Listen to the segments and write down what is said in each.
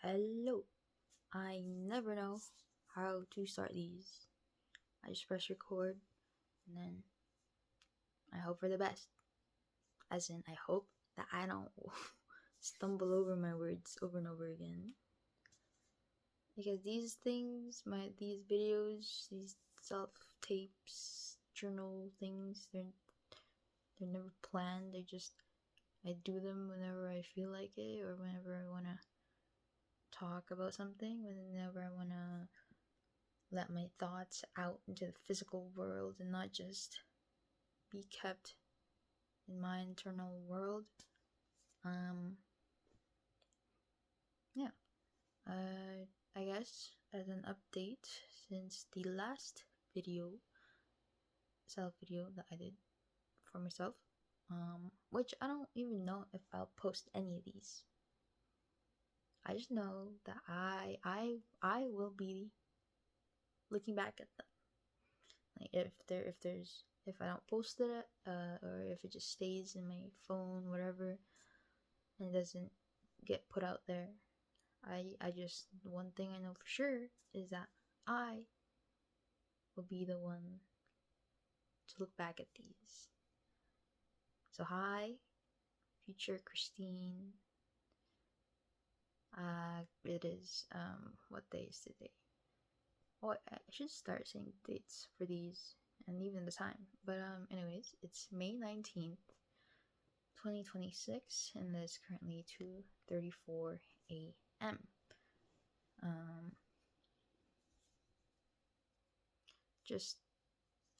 Hello. I never know how to start these. I just press record and then I hope for the best. As in, I hope that I don't stumble over my words over and over again. Because these things, these videos, these self tapes, journal things, they're never planned. I do them whenever I feel like it or whenever I wanna talk about something, whenever I wanna let my thoughts out into the physical world and not just be kept in my internal world. Yeah. I guess as an update, since the last self video that I did for myself, which I don't even know if I'll post any of these. I just know that I will be looking back at them. Like if I don't post it, or if it just stays in my phone, whatever, and doesn't get put out there, I just, one thing I know for sure is that I will be the one to look back at these. So hi, future Christine. It is what day is today? Oh, I should start saying dates for these and even the time. But anyways, it's May 19th, 2026, and it's currently 2:34 a.m. Just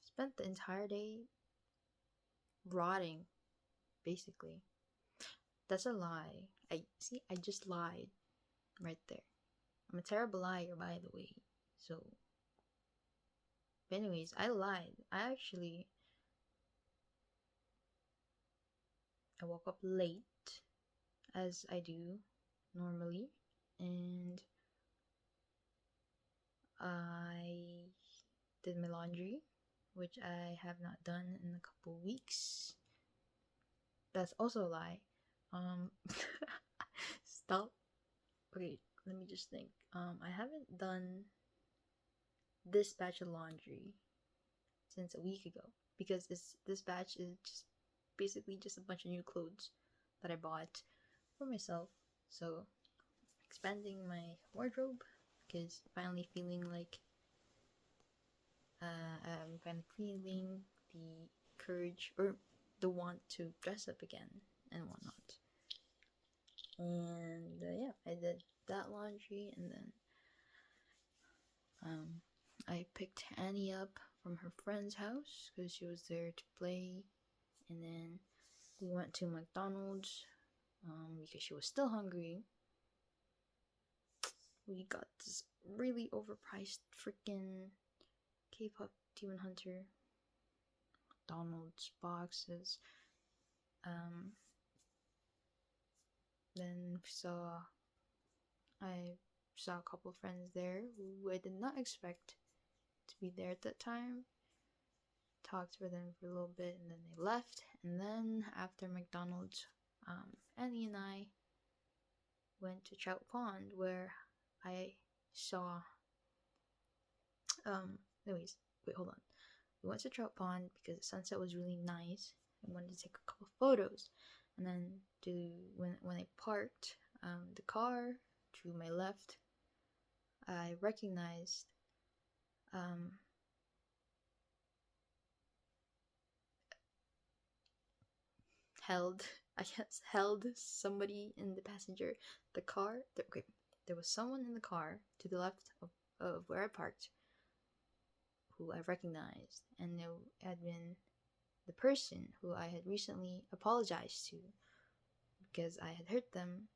spent the entire day rotting, basically. That's a lie. I just lied right there. I'm a terrible liar, by the way. So, but anyways, I lied. I woke up late, as I do normally, and I did my laundry, which I have not done in a couple weeks. That's also a lie. Um, Stop. Okay, let me just think. I haven't done this batch of laundry since a week ago because this batch is just basically just a bunch of new clothes that I bought for myself. So expanding my wardrobe because finally feeling like I'm kind of feeling the courage or the want to dress up again and whatnot. And yeah, I did that laundry, and then I picked Annie up from her friend's house because she was there to play, and then we went to McDonald's because she was still hungry. We got this really overpriced freaking K-pop Demon Hunter McDonald's boxes. Then I saw a couple of friends there who I did not expect to be there at that time. Talked with them for a little bit, and then they left. And then after McDonald's, Annie and I went to Trout Pond where I saw. Anyways, wait, hold on. We went to Trout Pond because the sunset was really nice. I wanted to take a couple of photos, and then when I parked the car to my left, I recognized held somebody in the passenger the car. Okay, there was someone in the car to the left of where I parked who I recognized, and it had been the person who I had recently apologized to because I had hurt them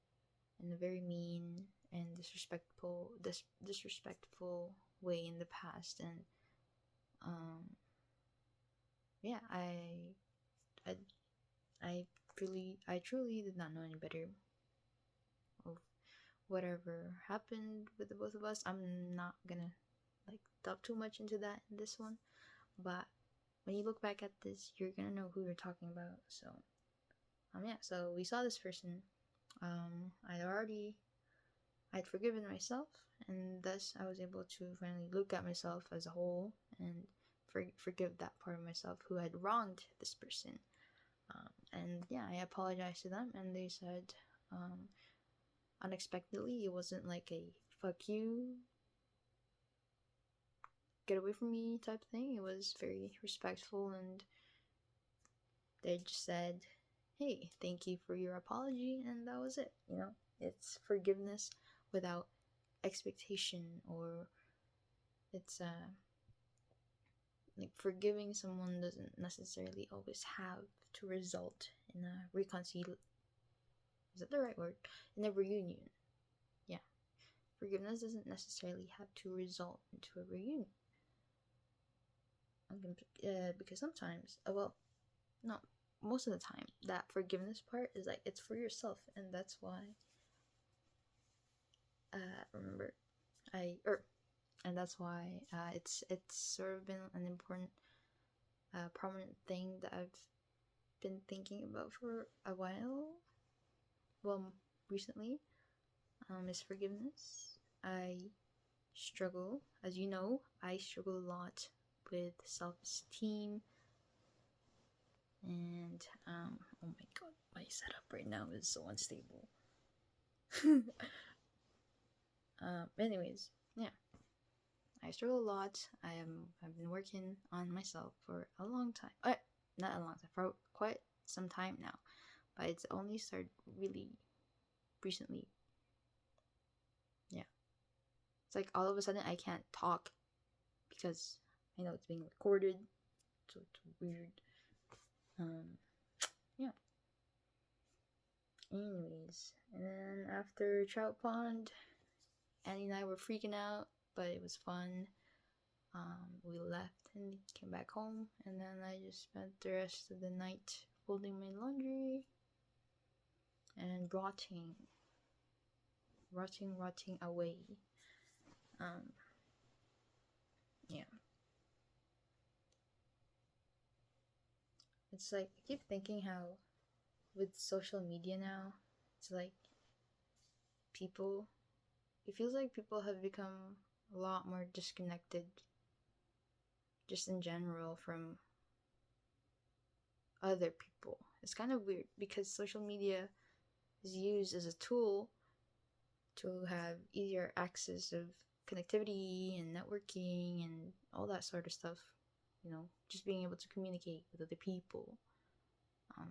in a very mean and disrespectful way in the past. And yeah, I I truly did not know any better of whatever happened with the both of us. I'm not gonna delve too much into that in this one, but when you look back at this, you're gonna know who you're talking about. So yeah, so we saw this person. I I'd forgiven myself, and thus I was able to finally look at myself as a whole and forgive that part of myself who had wronged this person. And yeah, I apologized to them, and they said, unexpectedly, it wasn't like a fuck you, get away from me type thing. It was very respectful, and they just said, hey, thank you for your apology, and that was it. It's forgiveness without expectation, or it's like forgiving someone doesn't necessarily always have to result in a reconciliation. Is that the right word? In a reunion. Yeah. Forgiveness doesn't necessarily have to result into a reunion. Because sometimes, no, most of the time, that forgiveness part is like, it's for yourself, and that's why, remember, and that's why, it's sort of been an important, prominent thing that I've been thinking about for a while, well, recently, is forgiveness. As you know, I struggle a lot with self-esteem, and oh my god, my setup right now is so unstable. Anyways, yeah, I struggle a lot. I've been working on myself for a long time. Not a long time, for quite some time now, but it's only started really recently. Yeah, it's like all of a sudden I can't talk because I know it's being recorded, so it's weird. Yeah. Anyways, and then after Trout Pond, Annie and I were freaking out, but it was fun. We left and came back home, and then I just spent the rest of the night folding my laundry and rotting away. Yeah. It's like, I keep thinking how with social media now, it's like it feels like people have become a lot more disconnected just in general from other people. It's kind of weird because social media is used as a tool to have easier access of connectivity and networking and all that sort of stuff. Just being able to communicate with other people.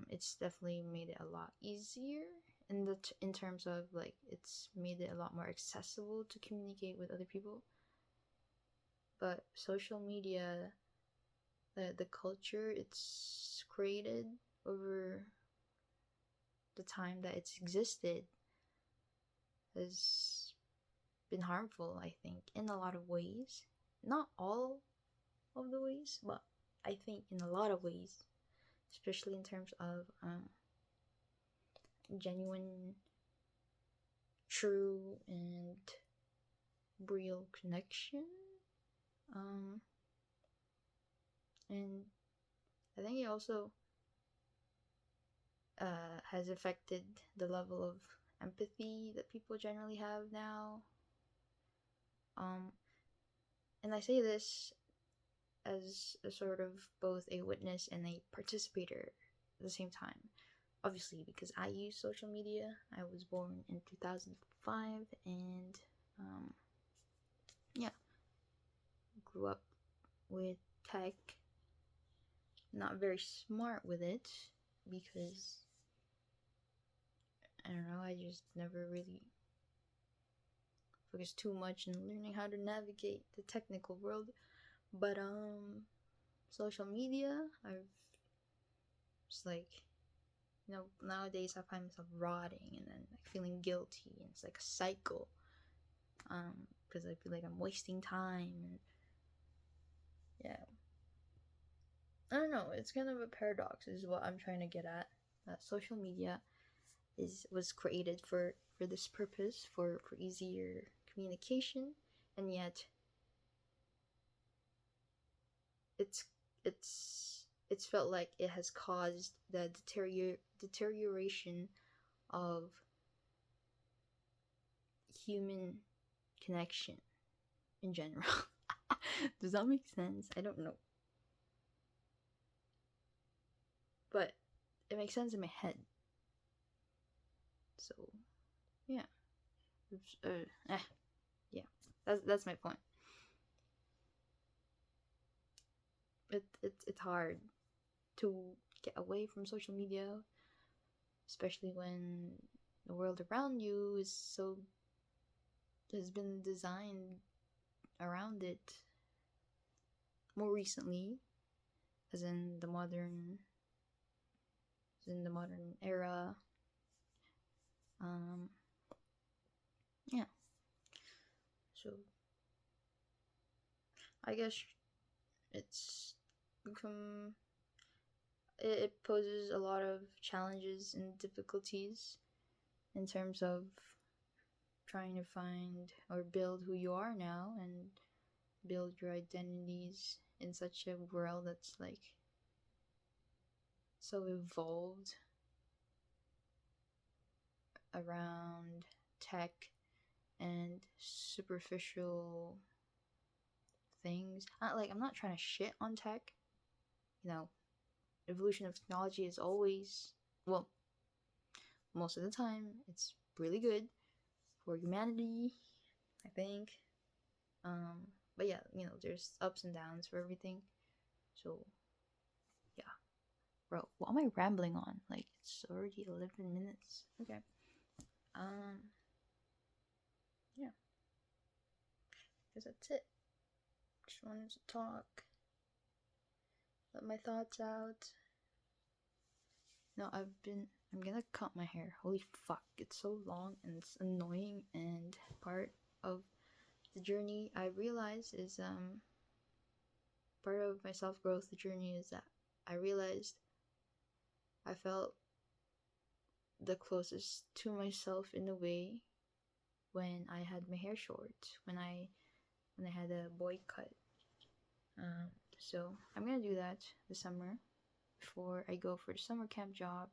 It's definitely made it a lot easier in terms of, like, it's made it a lot more accessible to communicate with other people. But social media, the culture it's created over the time that it's existed, has been harmful, I think, in a lot of ways. Not all of the ways, but I think in a lot of ways, especially in terms of genuine, true, and real connection. And I think it also has affected the level of empathy that people generally have now. And I say this as a sort of both a witness and a participator at the same time. Obviously, because I use social media. I was born in 2005, and yeah, grew up with tech. Not very smart with it because I don't know. I just never really focused too much in learning how to navigate the technical world. But social media, I've just like, nowadays I find myself rotting and then like feeling guilty, and it's like a cycle. Because I feel like I'm wasting time, and yeah, I don't know. It's kind of a paradox, is what I'm trying to get at. That social media was created for this purpose, for easier communication, and yet it's felt like it has caused the deterioration of human connection in general. Does that make sense? I don't know. But it makes sense in my head. So, yeah. Yeah. That's my point. It's hard to get away from social media, especially when the world around you has been designed around it more recently, as in the modern era. Yeah. So I guess it's become it poses a lot of challenges and difficulties in terms of trying to find or build who you are now and build your identities in such a world that's like so evolved around tech and superficial things. I'm not trying to shit on tech. Evolution of technology is always, well, most of the time, it's really good for humanity, I think. But yeah, there's ups and downs for everything. So, yeah. Bro, what am I rambling on? Like, it's already 11 minutes. Okay. Yeah. Guess that's it. Just wanted to talk. Let my thoughts out. No, I'm gonna cut my hair. Holy fuck, it's so long and it's annoying, and part of the journey I realized is, part of my self-growth journey is that I realized I felt the closest to myself in a way when I had my hair short, when I had a boy cut. So I'm gonna do that this summer before I go for the summer camp job.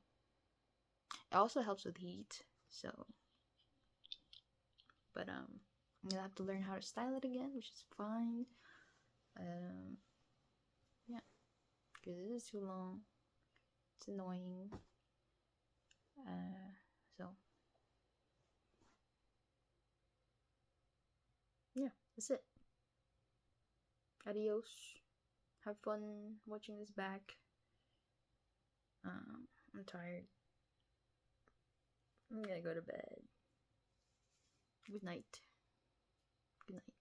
It also helps with heat, so. But I'm gonna have to learn how to style it again, which is fine. Yeah, because it is too long. It's annoying. So yeah, that's it. Adios. Have fun watching this back. I'm tired. I'm gonna go to bed. Good night. Good night.